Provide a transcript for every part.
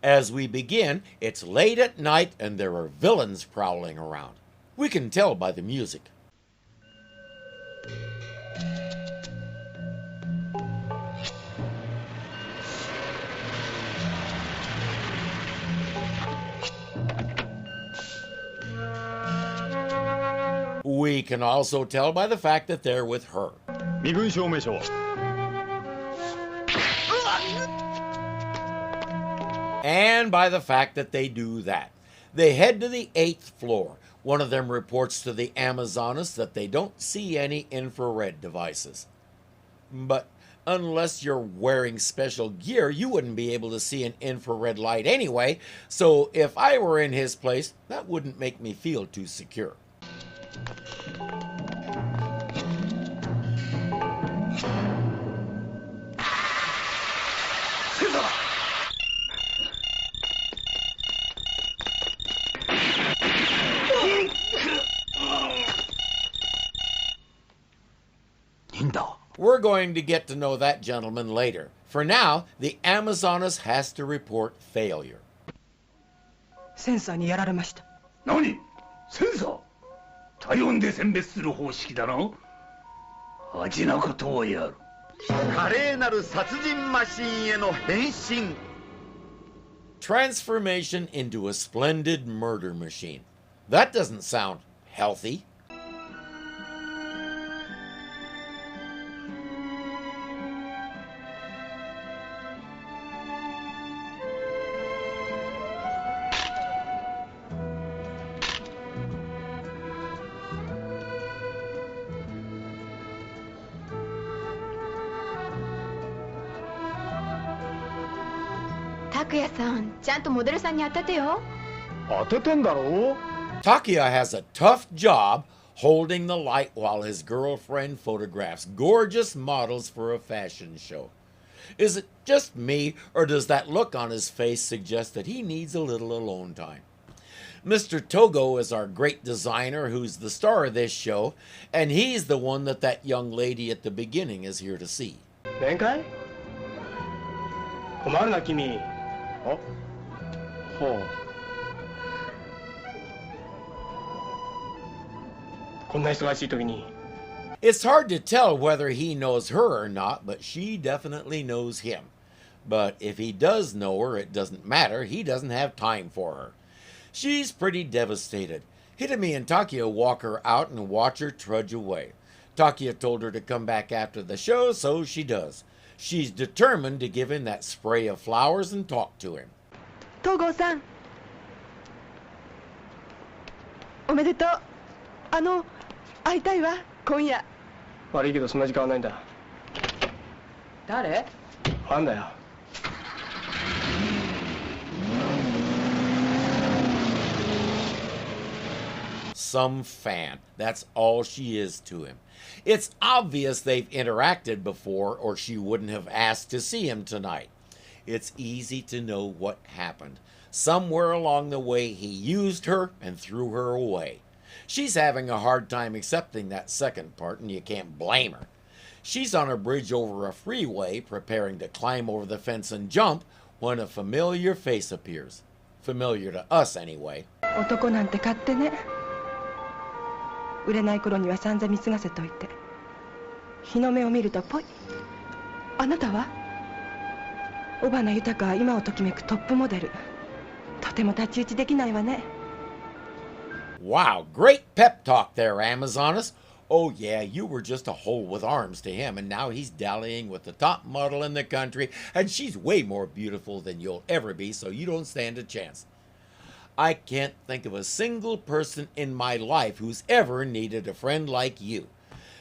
As we begin, it's late at night and there are villains prowling around. We can tell by the music. We can also tell by the fact that they're with her. And by the fact that they do that. They head to the 8th floor. One of them reports to the Amazoness that they don't see any infrared devices. But unless you're wearing special gear, you wouldn't be able to see an infrared light anyway, so if I were in his place, that wouldn't make me feel too secure. We're going to get to know that gentleman later. For now, the Amazoness has to report failure. センサーにやられました。何？センサー？体温で選別する方式だな。恥なことをやる。華麗なる殺人マシンへの変身。Transformation into a splendid murder machine. That doesn't sound healthy. Takuya さん、ちゃんとモデルさんに当ててよ。当ててんだろ？ Takuya has a tough job holding the light while his girlfriend photographs gorgeous models for a fashion show. Is it just me, or does that look on his face suggest that he needs a little alone time? Mr. Togo is our great designer who's the star of this show, and he's the one that young lady at the beginning is here to see. 面会？困るな君。あ？ほう。こんな忙しい時に。It's hard to tell whether he knows her or not, but she definitely knows him. But if he does know her, it doesn't matter. He doesn't have time for her. She's pretty devastated. Hitomi and Takuya walk her out and watch her trudge away. Takuya told her to come back after the show, so she does. She's determined to give him that spray of flowers and talk to him. Togo-san. おめでとう。会いたいわ、今夜。悪いけどそんな時間はないんだ。誰？ファンだよ。Some fan. That's all she is to him. It's obvious they've interacted before, or she wouldn't have asked to see him tonight. It's easy to know what happened. Somewhere along the way, he used her and threw her away. She's having a hard time accepting that second part, and you can't blame her. She's on a bridge over a freeway, preparing to climb over the fence and jump, when a familiar face appears. Familiar to us, anyway. 男なんて勝手ね。売れない頃には散々見過ごせといて。日の目を見るとポイ。あなたは？尾花豊は今をときめくトップモデル。とても太刀打ちできないわね。Wow, great pep talk there, Amazoness. Oh yeah, you were just a hole with arms to him, and now he's dallying with the top model in the country, and she's way more beautiful than you'll ever be, so you don't stand a chance. I can't think of a single person in my life who's ever needed a friend like you.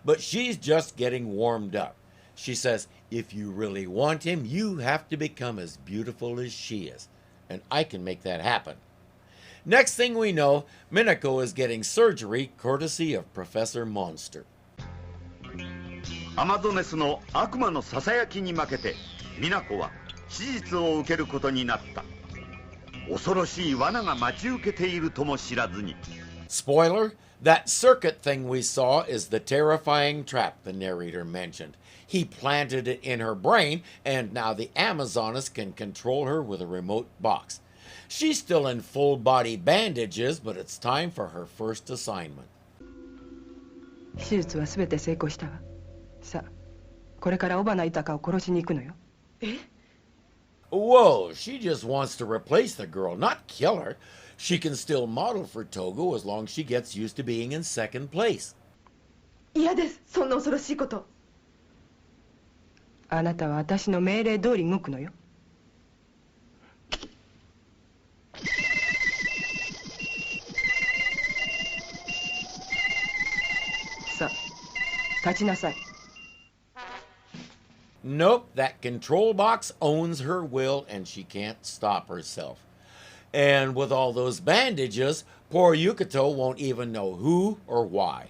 But she's just getting warmed up. She says, if you really want him, you have to become as beautiful as she is. And I can make that happen. Next thing we know, Minako is getting surgery courtesy of Professor Monster. アマゾネスの悪魔のささやきに負けて、ミナコは手術を受けることになった。恐ろしい罠が待ち受けているとも知らずに。Spoiler, that circuit thing we saw is the terrifying trap the narrator mentioned. He planted it in her brain, and now the Amazoness can control her with a remote box. She's still in full body bandages, but it's time for her first assignment. 手術は全て成功したわ。さあ、これから尾花豊を殺しに行くのよ。え？ Whoa, she just wants to replace the girl, not kill her. She can still model for Togo as long as she gets used to being in second place. 嫌です、そんな恐ろしいこと。あなたは私の命令通り動くのよ。さあ、立ちなさい。Nope, that control box owns her will and she can't stop herself. And with all those bandages, poor Yukato won't even know who or why.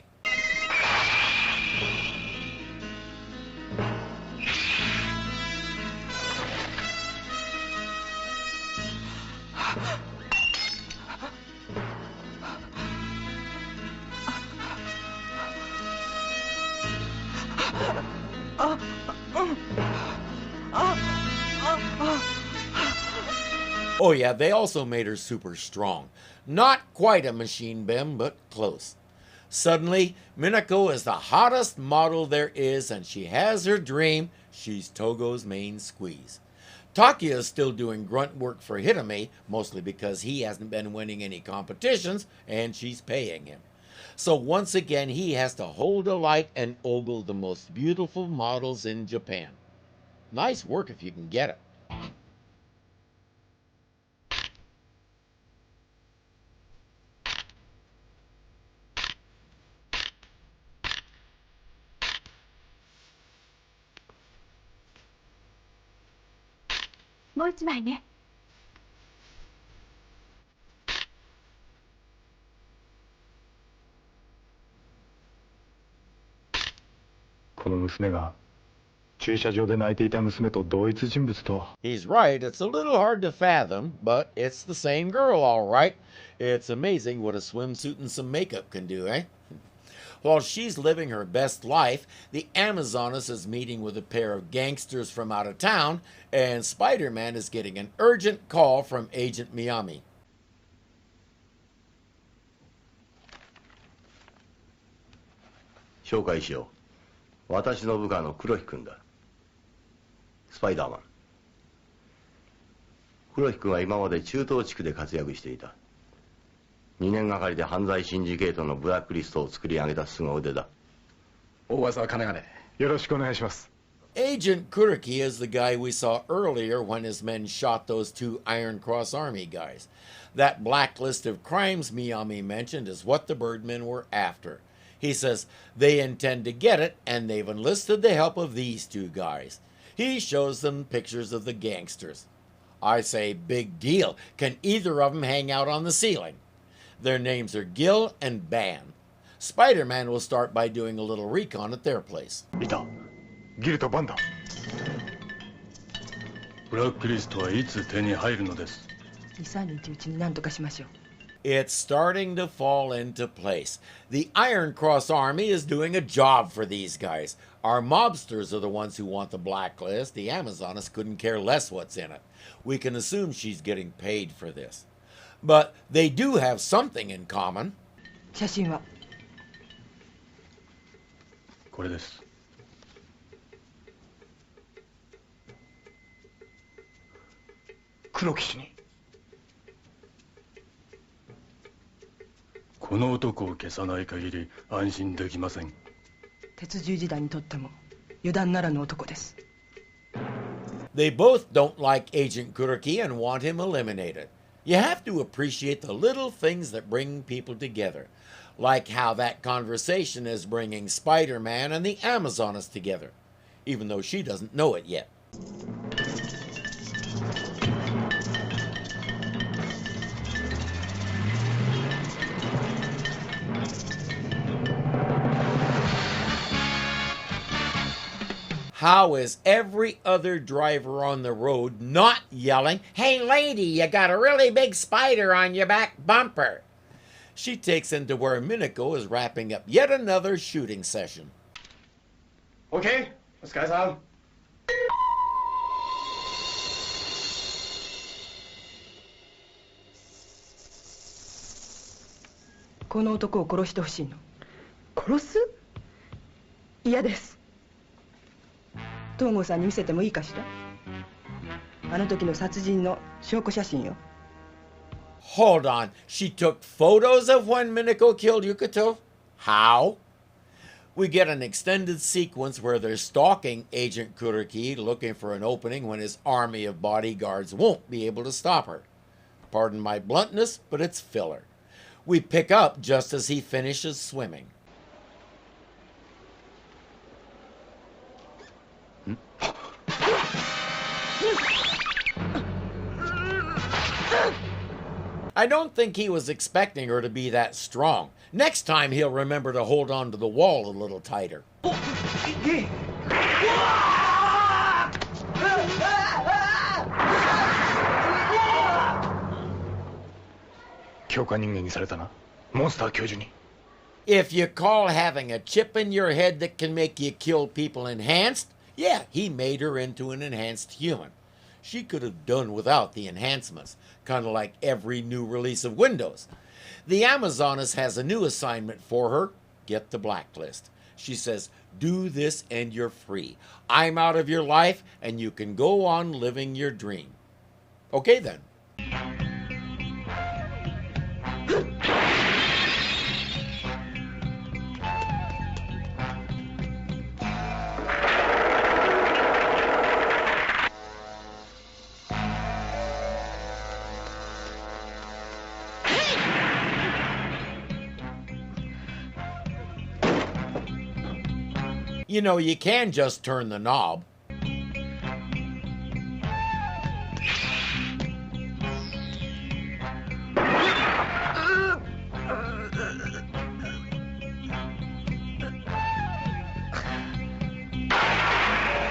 Oh yeah, they also made her super strong. Not quite a machine bim, but close. Suddenly, Minako is the hottest model there is, and she has her dream. She's Togo's main squeeze. Takia is still doing grunt work for Hitami, mostly because he hasn't been winning any competitions, and she's paying him. So once again, he has to hold a light and ogle the most beautiful models in Japan. Nice work if you can get it. もう一枚ね。この娘が駐車場で泣いていた娘と同一人物と。 He's right, it's a little hard to fathom, but it's the same girl, all right. It's amazing what a swimsuit and some makeup can do, eh? While she's living her best life, the Amazoness is meeting with a pair of gangsters from out of town, and Spiderman is getting an urgent call from Agent Miyami. 紹介しよう。私の部下の黒木君だ。スパイダーマン。黒木君は今まで中東地区で活躍していた。2年がかりで犯罪シンジケートのブラックリストを作り上げた凄腕だ。大噂は金がね。よろしくお願いします。 Agent Kuriki is the guy we saw earlier when his men shot those two Iron Cross Army guys. That blacklist of crimes Miyami mentioned is what the Birdmen were after. He says they intend to get it, and they've enlisted the help of these two guys. He shows them pictures of the gangsters. I say, big deal. Can either of them hang out on the ceiling? Their names are Gil and Ban. Spider-Man will start by doing a little recon at their place. いた。ギルとバンだ。ブラックリストはいつ手に入るのです。2、3日うちに何とかしましょう。 It's starting to fall into place. The Iron Cross Army is doing a job for these guys. Our mobsters are the ones who want the blacklist. The Amazoness couldn't care less what's in it. We can assume she's getting paid for this. But they do have something in common. 写真は？これです。黒騎士に。この男を消さない限り安心できません。鉄十字団にとっても油断ならぬ男です。 They both don't like Agent Kuriki and want him eliminated. You have to appreciate the little things that bring people together, like how that conversation is bringing Spider-Man and the Amazoness together, even though she doesn't know it yet. How is every other driver on the road not yelling, "Hey lady, you got a really big spider on your back bumper"? She takes into where Minako is wrapping up yet another shooting session. OK? お疲れさん。この男を殺してほしいの。殺す？嫌です。東郷さんに見せてもいいかしら？あの時の殺人の証拠写真よ。Hold on. She took photos of when Minako killed Yukato? How? We get an extended sequence where they're stalking Agent Kuriki, looking for an opening when his army of bodyguards won't be able to stop her. Pardon my bluntness, but it's filler. We pick up just as he finishes swimming. I don't think he was expecting her to be that strong. Next time he'll remember to hold on to the wall a little tighter. 強化人間にされたな。モンスター教授に。If you call having a chip in your head that can make you kill people enhanced, yeah, he made her into an enhanced human. She could have done without the enhancements, kind of like every new release of Windows. The Amazoness has a new assignment for her: get the blacklist. She says, do this and you're free. I'm out of your life and you can go on living your dream. Okay then. You know, you can just turn the knob.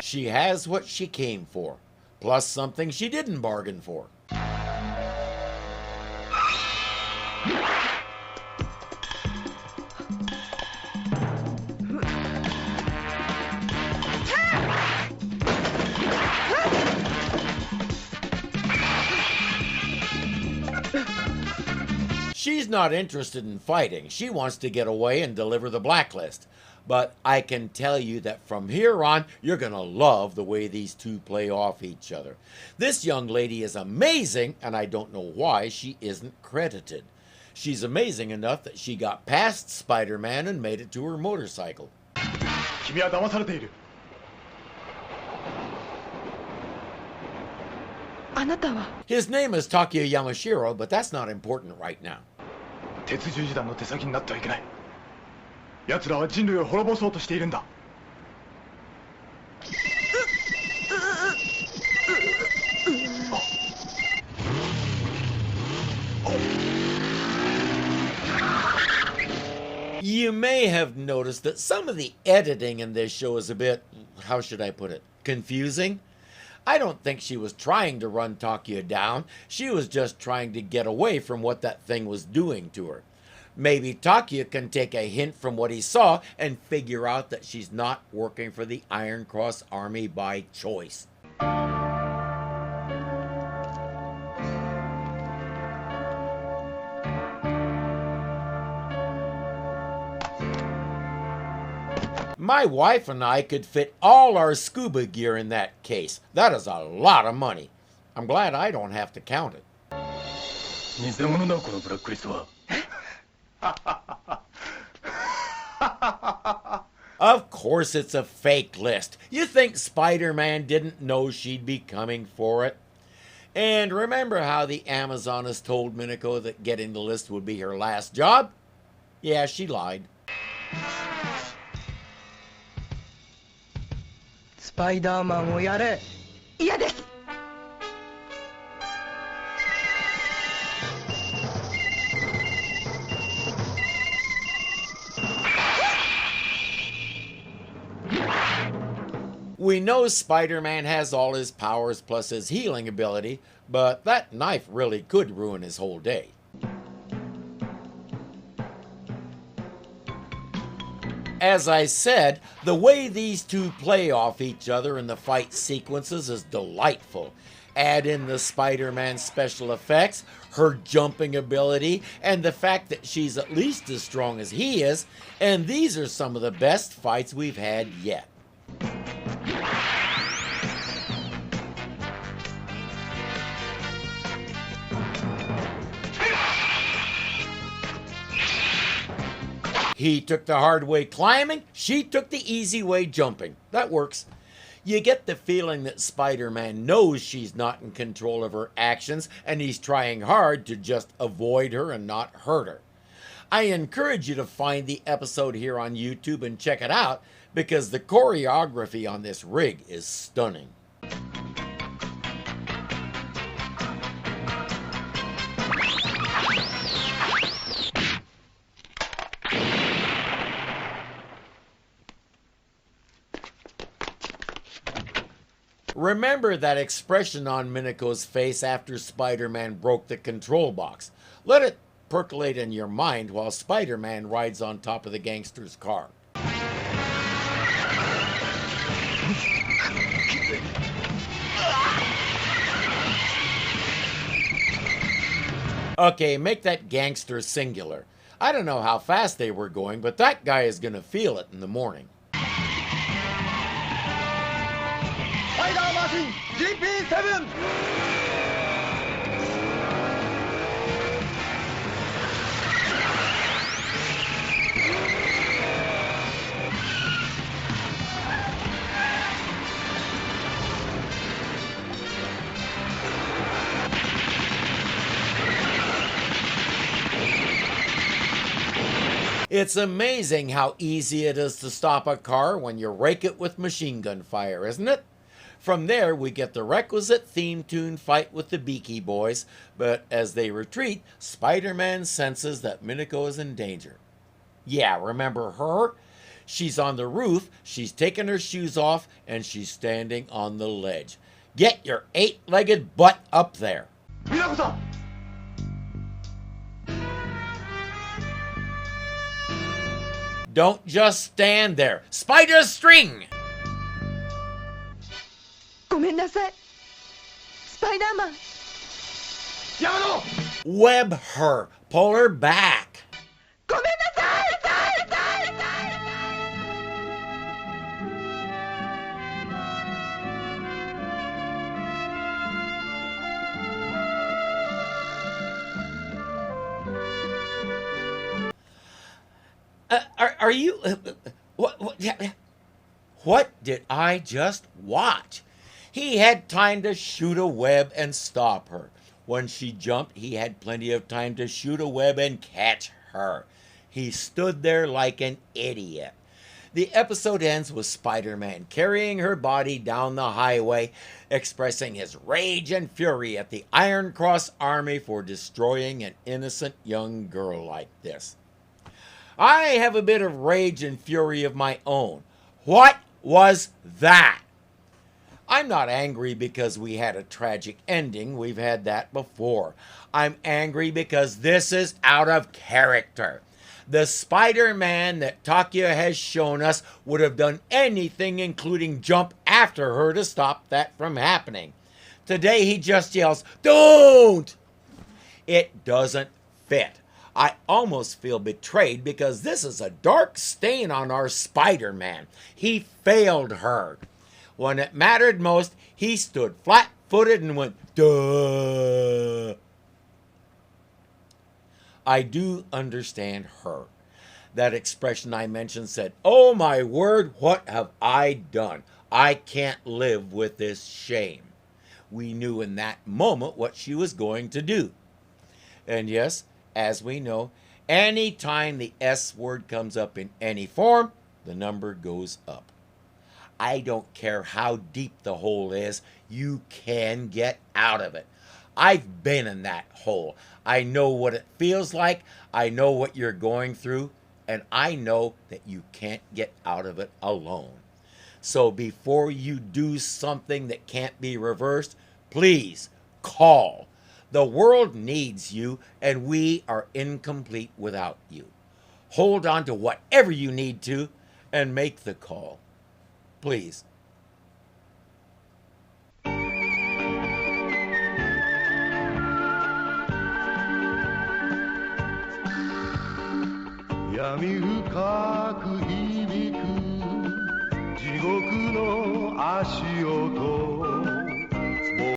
She has what she came for, plus something she didn't bargain for. She's not interested in fighting. She wants to get away and deliver the blacklist. But I can tell you that from here on, you're going to love the way these two play off each other. This young lady is amazing, and I don't know why she isn't credited. She's amazing enough that she got past Spiderman and made it to her motorcycle. 君は騙されている。あなたは。 His name is Takeo Yamashiro, but that's not important right now. 鉄十字団の手先になってはいけない。奴らは人類を滅ぼそうとしているんだ。You may have noticed that some of the editing in this show is a bit, how should I put it, confusing. I don't think she was trying to run Takeo down. She was just trying to get away from what that thing was doing to her. Maybe Takeo can take a hint from what he saw and figure out that she's not working for the Iron Cross Army by choice. My wife and I could fit all our scuba gear in that case. That is a lot of money. I'm glad I don't have to count it. 偽物だこのブラックリストは。Of course it's a fake list. You think Spider-Man didn't know she'd be coming for it? And remember how the Amazoness told Minako that getting the list would be her last job? Yeah, she lied. スパイダーマンをやれ。嫌です。We know Spider-Man has all his powers plus his healing ability, but that knife really could ruin his whole day. As I said, the way these two play off each other in the fight sequences is delightful. Add in the Spider-Man special effects, her jumping ability, and the fact that she's at least as strong as he is, and these are some of the best fights we've had yet. He took the hard way climbing, she took the easy way jumping. That works. You get the feeling that Spider-Man knows she's not in control of her actions and he's trying hard to just avoid her and not hurt her. I encourage you to find the episode here on YouTube and check it out because the choreography on this rig is stunning. Remember that expression on Minako's face after Spider-Man broke the control box. Let it percolate in your mind while Spider-Man rides on top of the gangster's car. Okay, make that gangster singular. I don't know how fast they were going, but that guy is gonna feel it in the morning. Mashin GP7! It's amazing how easy it is to stop a car when you rake it with machine gun fire, isn't it? From there, we get the requisite theme tune fight with the Beaky Boys, but as they retreat, Spider-Man senses that Minako is in danger. Yeah, remember her? She's on the roof, she's taken her shoes off, and she's standing on the ledge. Get your 8-legged butt up there. Minako-san! Don't just stand there. Spider string! ごめんなさいスパイダーマン Web her. Pull her back. ごめんなさい Are you... What did I just watch? He had time to shoot a web and stop her. When she jumped, he had plenty of time to shoot a web and catch her. He stood there like an idiot. The episode ends with Spider-Man carrying her body down the highway, expressing his rage and fury at the Iron Cross Army for destroying an innocent young girl like this. I have a bit of rage and fury of my own. What was that? I'm not angry because we had a tragic ending. We've had that before. I'm angry because this is out of character. The Spider-Man that Takuya has shown us would have done anything, including jump after her to stop that from happening. Today he just yells, "Don't!" It doesn't fit. I almost feel betrayed because this is a dark stain on our Spider-Man. He failed her. When it mattered most, he stood flat-footed and went, "Duh." I do understand her. That expression I mentioned said, "Oh my word, what have I done? I can't live with this shame." We knew in that moment what she was going to do. And yes, as we know, any time the S word comes up in any form, the number goes up. I don't care how deep the hole is, you can get out of it. I've been in that hole. I know what it feels like, I know what you're going through, and I know that you can't get out of it alone. So before you do something that can't be reversed, please call. The world needs you, and we are incomplete without you. Hold on to whatever you need to, and make the call. Please.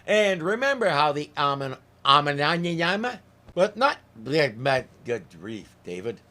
And remember how the Amananyama, but not, good grief, David.